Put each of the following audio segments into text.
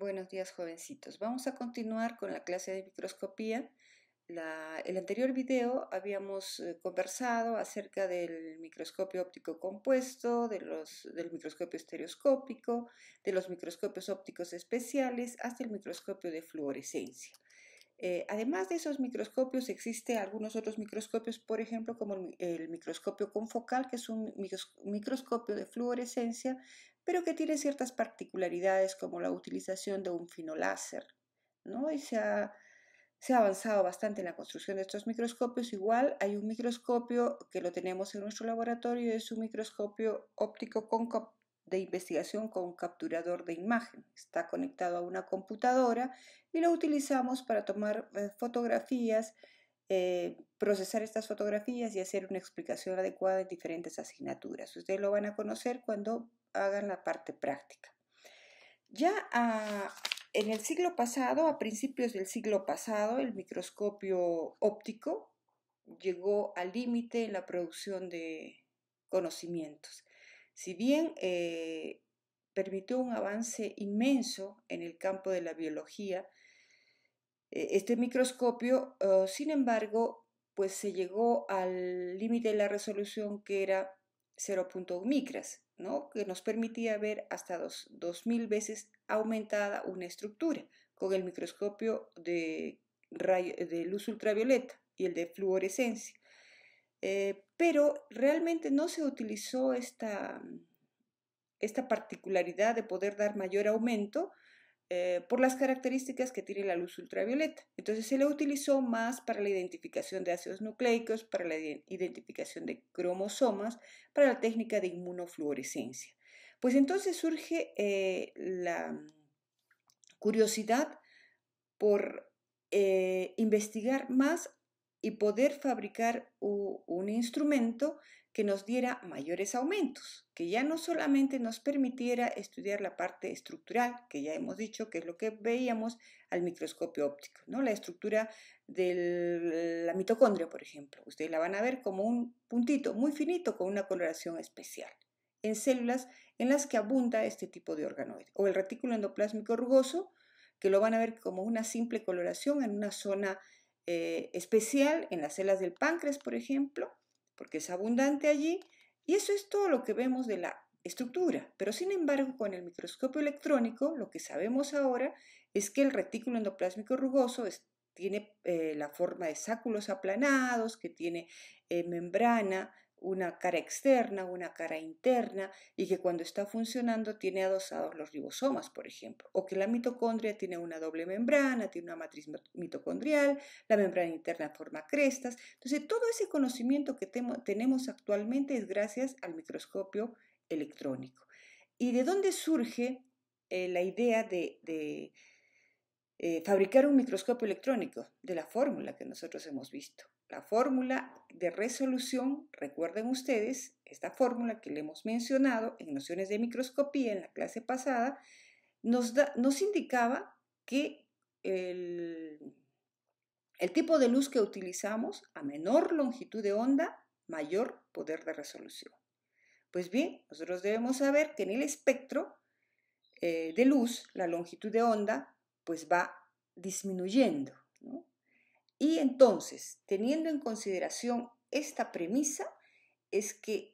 Buenos días, jovencitos. Vamos a continuar con la clase de microscopía. El anterior video habíamos conversado acerca del microscopio óptico compuesto, del microscopio estereoscópico, de los microscopios ópticos especiales, hasta el microscopio de fluorescencia. Además de esos microscopios, existen algunos otros microscopios, por ejemplo, como el microscopio confocal, que es un microscopio de fluorescencia, pero que tiene ciertas particularidades como la utilización de un fino láser, ¿no? Se ha avanzado bastante en la construcción de estos microscopios. Igual hay un microscopio que lo tenemos en nuestro laboratorio, es un microscopio óptico de investigación con capturador de imagen. Está conectado a una computadora y lo utilizamos para tomar fotografías, procesar estas fotografías y hacer una explicación adecuada en diferentes asignaturas. Ustedes lo van a conocer cuando hagan la parte práctica. Ya en el siglo pasado, a principios del siglo pasado, el microscopio óptico llegó al límite en la producción de conocimientos. Si bien permitió un avance inmenso en el campo de la biología, este microscopio, sin embargo, pues se llegó al límite de la resolución que era 0.1 micras, ¿no? Que nos permitía ver hasta 2000 veces aumentada una estructura con el microscopio de luz ultravioleta y el de fluorescencia. Pero realmente no se utilizó esta particularidad de poder dar mayor aumento por las características que tiene la luz ultravioleta. Entonces se le utilizó más para la identificación de ácidos nucleicos, para la identificación de cromosomas, para la técnica de inmunofluorescencia. Pues entonces surge la curiosidad por investigar más y poder fabricar un instrumento que nos diera mayores aumentos, que ya no solamente nos permitiera estudiar la parte estructural, que ya hemos dicho que es lo que veíamos al microscopio óptico, ¿no? La estructura de la mitocondria, por ejemplo. Ustedes la van a ver como un puntito muy finito con una coloración especial en células en las que abunda este tipo de organoide. O el retículo endoplásmico rugoso, que lo van a ver como una simple coloración en una zona especial, en las células del páncreas, por ejemplo, porque es abundante allí, y eso es todo lo que vemos de la estructura. Pero sin embargo, con el microscopio electrónico, lo que sabemos ahora es que el retículo endoplásmico rugoso tiene la forma de sáculos aplanados, que tiene membrana, una cara externa, una cara interna, y que cuando está funcionando tiene adosados los ribosomas, por ejemplo, o que la mitocondria tiene una doble membrana, tiene una matriz mitocondrial, la membrana interna forma crestas. Entonces, todo ese conocimiento que tenemos actualmente es gracias al microscopio electrónico. ¿Y de dónde surge la idea de fabricar un microscopio electrónico? De la fórmula que nosotros hemos visto. La fórmula de resolución, recuerden ustedes, esta fórmula que le hemos mencionado en nociones de microscopía en la clase pasada, nos indicaba que el tipo de luz que utilizamos, a menor longitud de onda, mayor poder de resolución. Pues bien, nosotros debemos saber que en el espectro de luz, la longitud de onda, pues va disminuyendo, ¿no? Y entonces, teniendo en consideración esta premisa, es que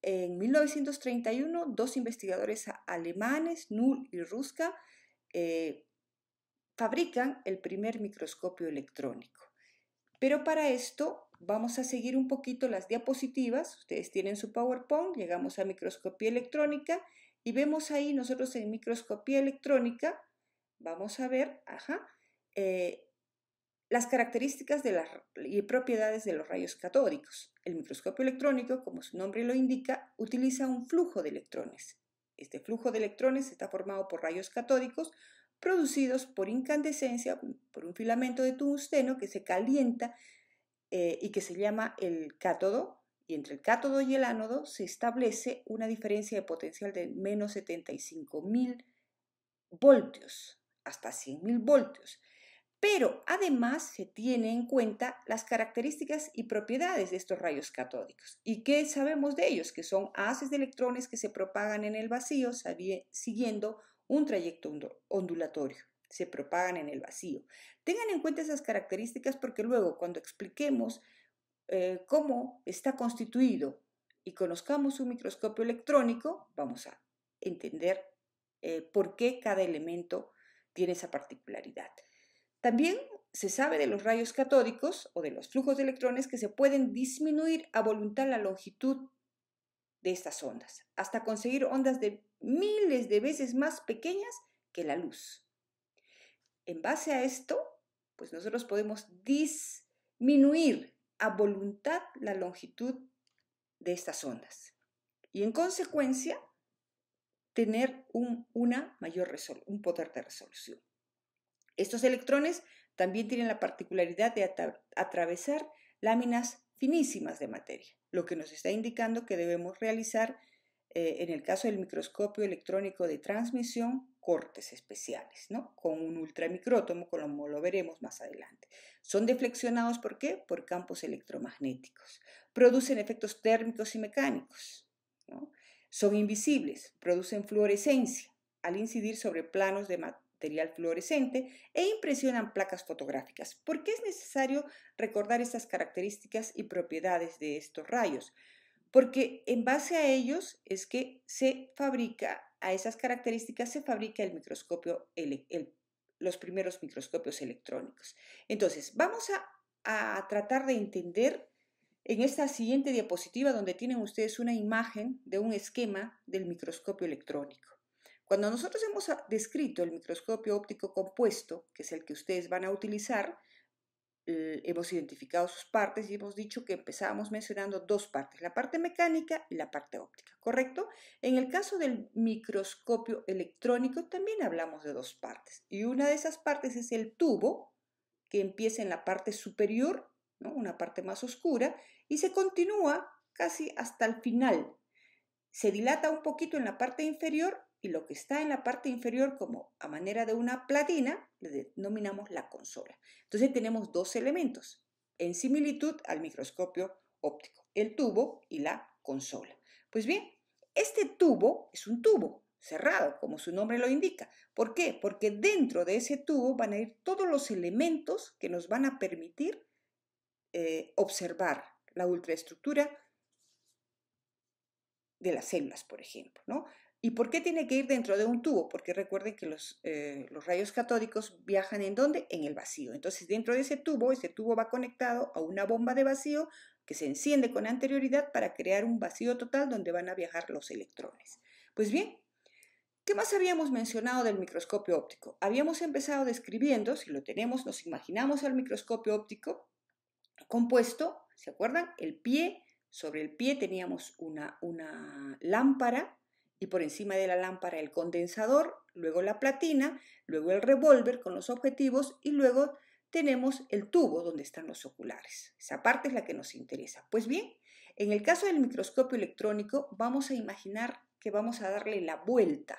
en 1931 dos investigadores alemanes, Null y Ruska, fabrican el primer microscopio electrónico. Pero para esto vamos a seguir un poquito las diapositivas. Ustedes tienen su PowerPoint, llegamos a microscopía electrónica y vemos ahí nosotros en microscopía electrónica, vamos a ver, las características y propiedades de los rayos catódicos. El microscopio electrónico, como su nombre lo indica, utiliza un flujo de electrones. Este flujo de electrones está formado por rayos catódicos producidos por incandescencia, por un filamento de tungsteno que se calienta y que se llama el cátodo, y entre el cátodo y el ánodo se establece una diferencia de potencial de menos 75.000 voltios, hasta 100.000 voltios. Pero además se tiene en cuenta las características y propiedades de estos rayos catódicos. ¿Y qué sabemos de ellos? Que son haces de electrones que se propagan en el vacío siguiendo un trayecto ondulatorio, se propagan en el vacío. Tengan en cuenta esas características porque luego cuando expliquemos cómo está constituido y conozcamos un microscopio electrónico, vamos a entender por qué cada elemento tiene esa particularidad. También se sabe de los rayos catódicos o de los flujos de electrones que se pueden disminuir a voluntad la longitud de estas ondas, hasta conseguir ondas de miles de veces más pequeñas que la luz. En base a esto, pues nosotros podemos disminuir a voluntad la longitud de estas ondas y en consecuencia tener un poder de resolución. Estos electrones también tienen la particularidad de atravesar láminas finísimas de materia, lo que nos está indicando que debemos realizar, en el caso del microscopio electrónico de transmisión, cortes especiales, ¿no? Con un ultramicrótomo, como lo veremos más adelante. Son deflexionados, ¿por qué? Por campos electromagnéticos. Producen efectos térmicos y mecánicos, ¿no? Son invisibles, producen fluorescencia al incidir sobre planos de material fluorescente e impresionan placas fotográficas. ¿Por qué es necesario recordar estas características y propiedades de estos rayos? Porque en base a ellos es que a esas características se fabrica el microscopio, los primeros microscopios electrónicos. Entonces, vamos a tratar de entender en esta siguiente diapositiva donde tienen ustedes una imagen de un esquema del microscopio electrónico. Cuando nosotros hemos descrito el microscopio óptico compuesto, que es el que ustedes van a utilizar, hemos identificado sus partes y hemos dicho que empezábamos mencionando dos partes, la parte mecánica y la parte óptica, ¿correcto? En el caso del microscopio electrónico también hablamos de dos partes y una de esas partes es el tubo que empieza en la parte superior, ¿no? Una parte más oscura y se continúa casi hasta el final. Se dilata un poquito en la parte inferior y lo que está en la parte inferior como a manera de una platina le denominamos la consola. Entonces tenemos dos elementos en similitud al microscopio óptico, el tubo y la consola. Pues bien, este tubo es un tubo cerrado, como su nombre lo indica. ¿Por qué? Porque dentro de ese tubo van a ir todos los elementos que nos van a permitir observar la ultraestructura de las células, por ejemplo, ¿no? ¿Y por qué tiene que ir dentro de un tubo? Porque recuerden que los rayos catódicos viajan ¿en dónde? En el vacío. Entonces, dentro de ese tubo va conectado a una bomba de vacío que se enciende con anterioridad para crear un vacío total donde van a viajar los electrones. Pues bien, ¿qué más habíamos mencionado del microscopio óptico? Habíamos empezado describiendo, si lo tenemos, nos imaginamos al microscopio óptico compuesto, ¿se acuerdan? Sobre el pie teníamos una lámpara y por encima de la lámpara el condensador, luego la platina, luego el revólver con los objetivos y luego tenemos el tubo donde están los oculares. Esa parte es la que nos interesa. Pues bien, en el caso del microscopio electrónico vamos a imaginar que vamos a darle la vuelta.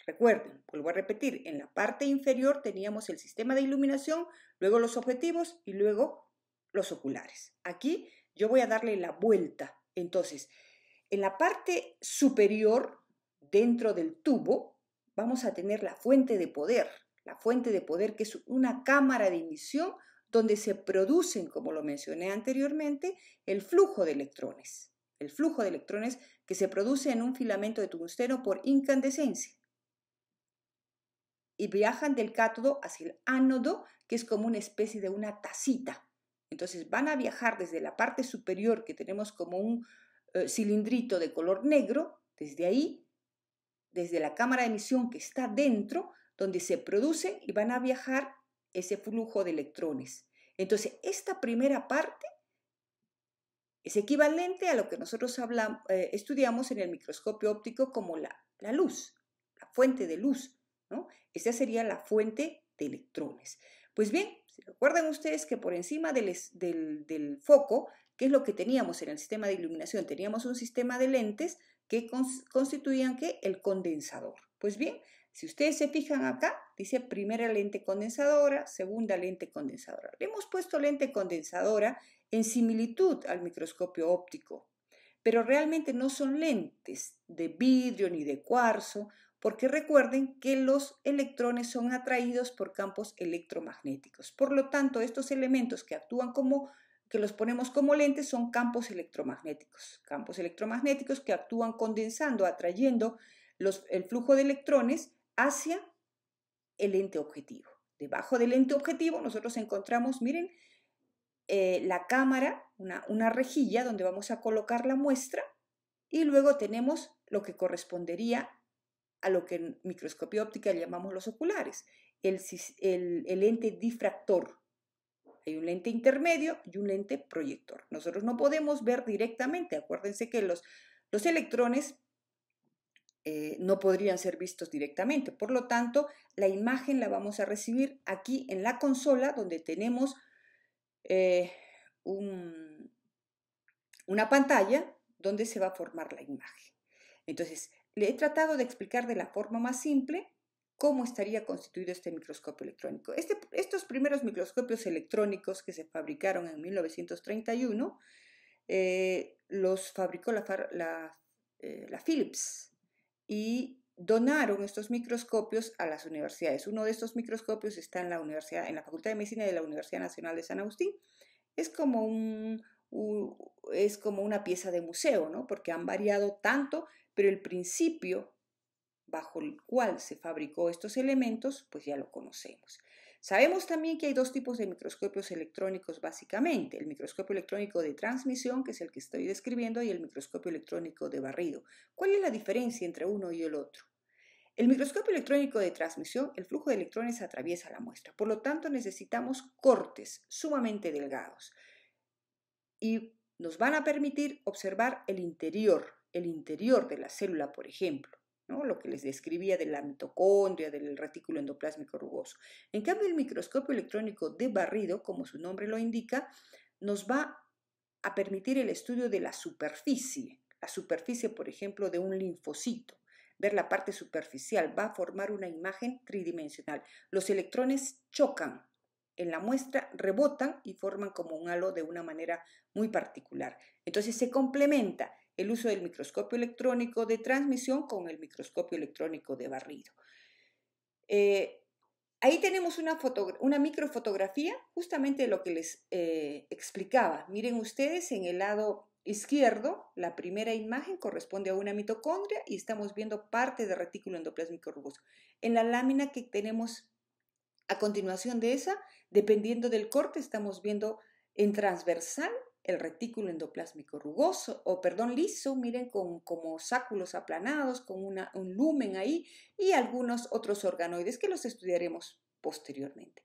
Recuerden, vuelvo a repetir, en la parte inferior teníamos el sistema de iluminación, luego los objetivos y luego los oculares. Aquí yo voy a darle la vuelta. Entonces, en la parte superior, dentro del tubo, vamos a tener la fuente de poder. La fuente de poder que es una cámara de emisión donde se producen, como lo mencioné anteriormente, el flujo de electrones. El flujo de electrones que se produce en un filamento de tungsteno por incandescencia. Y viajan del cátodo hacia el ánodo, que es como una especie de una tacita. Entonces van a viajar desde la parte superior, que tenemos como un cilindrito de color negro, desde ahí, desde la cámara de emisión que está dentro, donde se produce y van a viajar ese flujo de electrones. Entonces, esta primera parte es equivalente a lo que nosotros estudiamos en el microscopio óptico como la luz, la fuente de luz, ¿no? Esa sería la fuente de electrones. Pues bien, ¿se recuerdan ustedes que por encima del foco, qué es lo que teníamos en el sistema de iluminación? Teníamos un sistema de lentes que constituían ¿qué? El condensador. Pues bien, si ustedes se fijan acá, dice primera lente condensadora, segunda lente condensadora. Le hemos puesto lente condensadora en similitud al microscopio óptico, pero realmente no son lentes de vidrio ni de cuarzo, porque recuerden que los electrones son atraídos por campos electromagnéticos. Por lo tanto, estos elementos que actúan que los ponemos como lentes son campos electromagnéticos que actúan condensando, atrayendo el flujo de electrones hacia el lente objetivo. Debajo del lente objetivo nosotros encontramos, miren, la cámara, una rejilla donde vamos a colocar la muestra, y luego tenemos lo que correspondería a lo que en microscopía óptica llamamos los oculares, el lente difractor. Hay un lente intermedio y un lente proyector. Nosotros no podemos ver directamente, acuérdense que los electrones no podrían ser vistos directamente. Por lo tanto, la imagen la vamos a recibir aquí en la consola, donde tenemos una pantalla donde se va a formar la imagen. Entonces, le he tratado de explicar de la forma más simple cómo estaría constituido este microscopio electrónico. Estos primeros microscopios electrónicos que se fabricaron en 1931 los fabricó la Philips, y donaron estos microscopios a las universidades. Uno de estos microscopios está en la Facultad de Medicina de la Universidad Nacional de San Agustín. Es como una pieza de museo, ¿no? Porque han variado tanto, pero el principio bajo el cual se fabricó estos elementos, pues ya lo conocemos. Sabemos también que hay dos tipos de microscopios electrónicos básicamente, el microscopio electrónico de transmisión, que es el que estoy describiendo, y el microscopio electrónico de barrido. ¿Cuál es la diferencia entre uno y el otro? El microscopio electrónico de transmisión, el flujo de electrones atraviesa la muestra, por lo tanto necesitamos cortes sumamente delgados y nos van a permitir observar el interior de la célula, por ejemplo, ¿no? Lo que les describía de la mitocondria, del retículo endoplásmico rugoso. En cambio, el microscopio electrónico de barrido, como su nombre lo indica, nos va a permitir el estudio de la superficie, por ejemplo, de un linfocito. Ver la parte superficial va a formar una imagen tridimensional. Los electrones chocan en la muestra, rebotan y forman como un halo de una manera muy particular. Entonces se complementa el uso del microscopio electrónico de transmisión con el microscopio electrónico de barrido. Ahí tenemos una microfotografía justamente de lo que les explicaba. Miren ustedes, en el lado izquierdo, la primera imagen corresponde a una mitocondria y estamos viendo parte del retículo endoplásmico rugoso. En la lámina que tenemos a continuación de esa, dependiendo del corte, estamos viendo en transversal el retículo endoplásmico rugoso, liso, miren, como sáculos aplanados, con un lumen ahí, y algunos otros organoides que los estudiaremos posteriormente.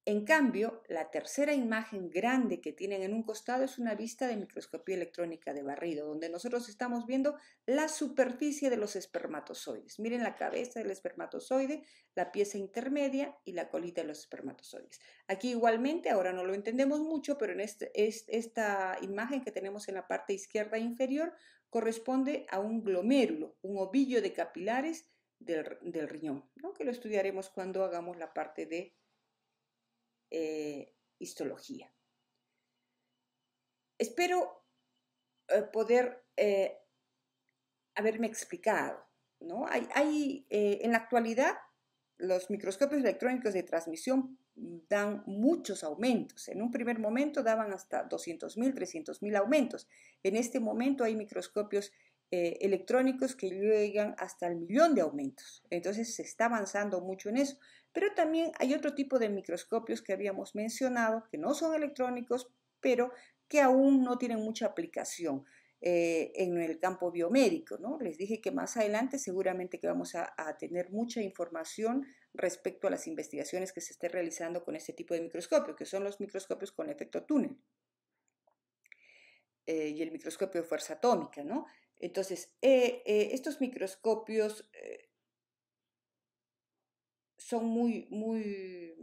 En cambio, la tercera imagen grande que tienen en un costado es una vista de microscopía electrónica de barrido, donde nosotros estamos viendo la superficie de los espermatozoides. Miren la cabeza del espermatozoide, la pieza intermedia y la colita de los espermatozoides. Aquí igualmente, ahora no lo entendemos mucho, pero en esta imagen que tenemos en la parte izquierda inferior corresponde a un glomérulo, un ovillo de capilares del riñón, ¿no? Que lo estudiaremos cuando hagamos la parte de histología. Espero poder haberme explicado, ¿no? En la actualidad, los microscopios electrónicos de transmisión dan muchos aumentos. En un primer momento daban hasta 200.000, 300.000 aumentos. En este momento hay microscopios electrónicos que llegan hasta el 1.000.000 de aumentos. Entonces se está avanzando mucho en eso. Pero también hay otro tipo de microscopios que habíamos mencionado, que no son electrónicos, pero que aún no tienen mucha aplicación en el campo biomédico, ¿no? Les dije que más adelante seguramente que vamos a tener mucha información respecto a las investigaciones que se estén realizando con este tipo de microscopio, que son los microscopios con efecto túnel y el microscopio de fuerza atómica, ¿no? Entonces, estos microscopios son muy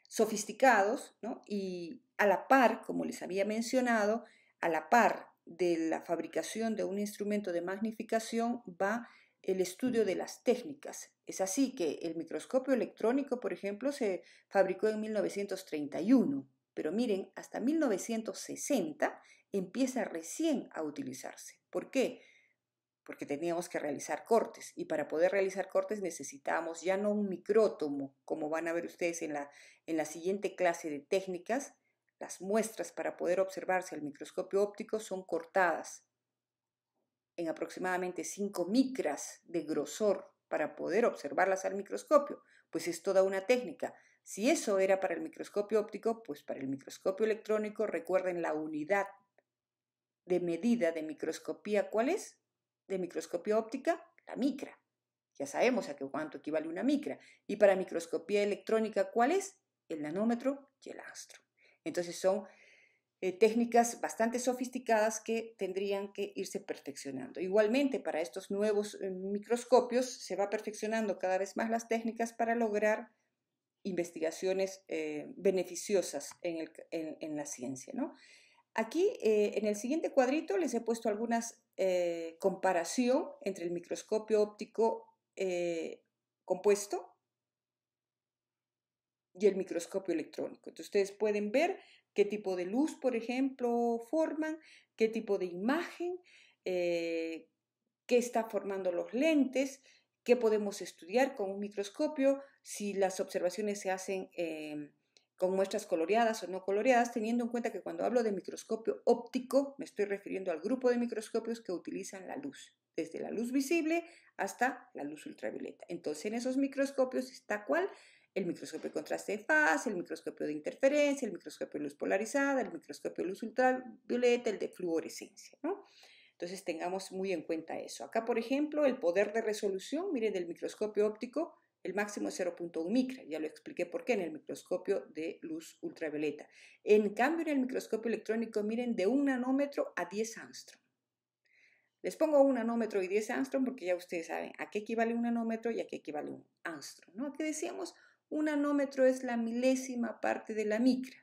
sofisticados, ¿no? Y a la par, como les había mencionado, a la par de la fabricación de un instrumento de magnificación va el estudio de las técnicas. Es así que el microscopio electrónico, por ejemplo, se fabricó en 1931, pero miren, hasta 1960 empieza recién a utilizarse. ¿Por qué? porque teníamos que realizar cortes y para poder realizar cortes necesitábamos ya no un micrótomo, como van a ver ustedes en la siguiente clase de técnicas. Las muestras para poder observarse al microscopio óptico son cortadas en aproximadamente 5 micras de grosor para poder observarlas al microscopio, pues es toda una técnica. Si eso era para el microscopio óptico, pues para el microscopio electrónico, recuerden la unidad de medida de microscopía, ¿cuál es? De microscopía óptica, la micra. Ya sabemos a qué cuánto equivale una micra. Y para microscopía electrónica, ¿cuál es? El nanómetro y el ángstrom. Entonces son técnicas bastante sofisticadas que tendrían que irse perfeccionando. Igualmente, para estos nuevos microscopios se va perfeccionando cada vez más las técnicas para lograr investigaciones beneficiosas en la ciencia, ¿no? Aquí, en el siguiente cuadrito, les he puesto algunas comparación entre el microscopio óptico compuesto y el microscopio electrónico. Entonces, ustedes pueden ver qué tipo de luz, por ejemplo, forman, qué tipo de imagen, qué está formando los lentes, qué podemos estudiar con un microscopio, si las observaciones se hacen con muestras coloreadas o no coloreadas, teniendo en cuenta que cuando hablo de microscopio óptico me estoy refiriendo al grupo de microscopios que utilizan la luz, desde la luz visible hasta la luz ultravioleta. Entonces, en esos microscopios está ¿cuál? El microscopio de contraste de fase, el microscopio de interferencia, el microscopio de luz polarizada, el microscopio de luz ultravioleta, el de fluorescencia, ¿no? Entonces tengamos muy en cuenta eso. Acá, por ejemplo, el poder de resolución, miren, del microscopio óptico, el máximo es 0.1 micra. Ya lo expliqué por qué en el microscopio de luz ultravioleta. En cambio, en el microscopio electrónico, miren, de 1 nanómetro a 10 angstrom. Les pongo 1 nanómetro y 10 angstrom porque ya ustedes saben a qué equivale 1 nanómetro y a qué equivale 1 angstrom, ¿no? Aquí decíamos, 1 nanómetro es la milésima parte de la micra.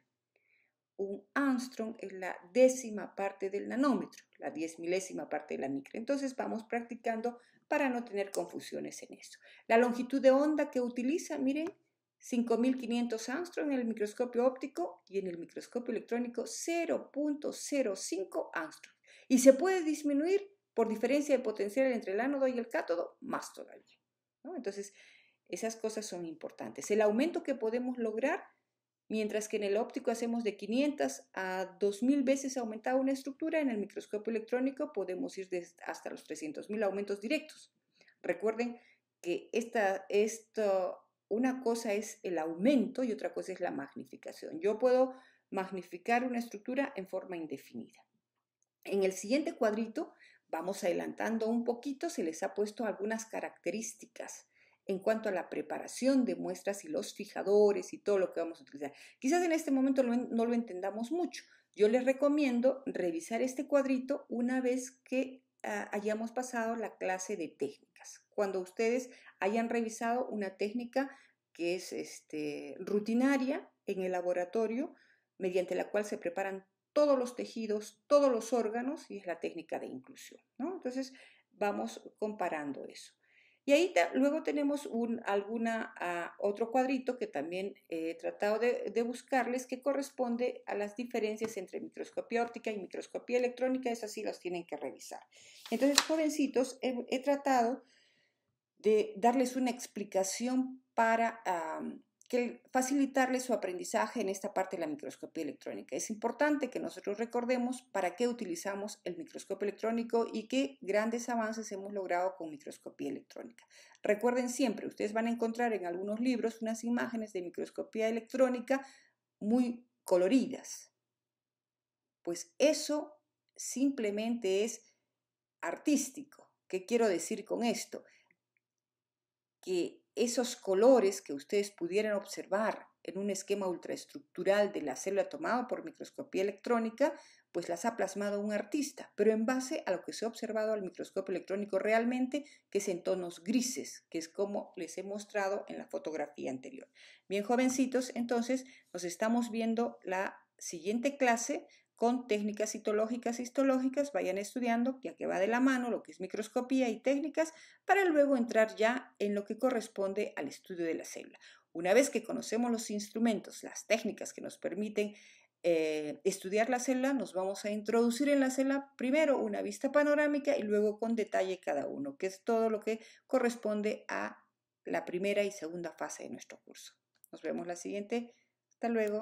Un angstrom es la décima parte del nanómetro, la 10 milésima parte de la micra. Entonces vamos practicando para no tener confusiones en esto. La longitud de onda que utiliza, miren, 5500 angstrom en el microscopio óptico y en el microscopio electrónico 0.05 angstrom. Y se puede disminuir por diferencia de potencial entre el ánodo y el cátodo, más todavía, ¿no? Entonces, esas cosas son importantes. El aumento que podemos lograr, mientras que en el óptico hacemos de 500 a 2000 veces aumentada una estructura, en el microscopio electrónico podemos ir hasta los 300.000 aumentos directos. Recuerden que una cosa es el aumento y otra cosa es la magnificación. Yo puedo magnificar una estructura en forma indefinida. En el siguiente cuadrito vamos adelantando un poquito, se les ha puesto algunas características en cuanto a la preparación de muestras y los fijadores y todo lo que vamos a utilizar. Quizás en este momento no lo entendamos mucho. Yo les recomiendo revisar este cuadrito una vez que hayamos pasado la clase de técnicas. Cuando ustedes hayan revisado una técnica que es rutinaria en el laboratorio, mediante la cual se preparan todos los tejidos, todos los órganos, y es la técnica de inclusión, ¿no? Entonces, vamos comparando eso. Y ahí luego tenemos otro cuadrito que también he tratado de buscarles, que corresponde a las diferencias entre microscopía óptica y microscopía electrónica. Esas sí las tienen que revisar. Entonces, jovencitos, he tratado de darles una explicación para facilitarles su aprendizaje en esta parte de la microscopía electrónica. Es importante que nosotros recordemos para qué utilizamos el microscopio electrónico y qué grandes avances hemos logrado con microscopía electrónica. Recuerden siempre, ustedes van a encontrar en algunos libros unas imágenes de microscopía electrónica muy coloridas. Pues eso simplemente es artístico. ¿Qué quiero decir con esto? Que esos colores que ustedes pudieran observar en un esquema ultraestructural de la célula tomado por microscopía electrónica, pues las ha plasmado un artista, pero en base a lo que se ha observado al microscopio electrónico realmente, que es en tonos grises, que es como les he mostrado en la fotografía anterior. Bien, jovencitos, entonces nos estamos viendo la siguiente clase con técnicas citológicas e histológicas. Vayan estudiando, ya que va de la mano lo que es microscopía y técnicas, para luego entrar ya en lo que corresponde al estudio de la célula. Una vez que conocemos los instrumentos, las técnicas que nos permiten estudiar la célula, nos vamos a introducir en la célula primero una vista panorámica y luego con detalle cada uno, que es todo lo que corresponde a la primera y segunda fase de nuestro curso. Nos vemos la siguiente. Hasta luego.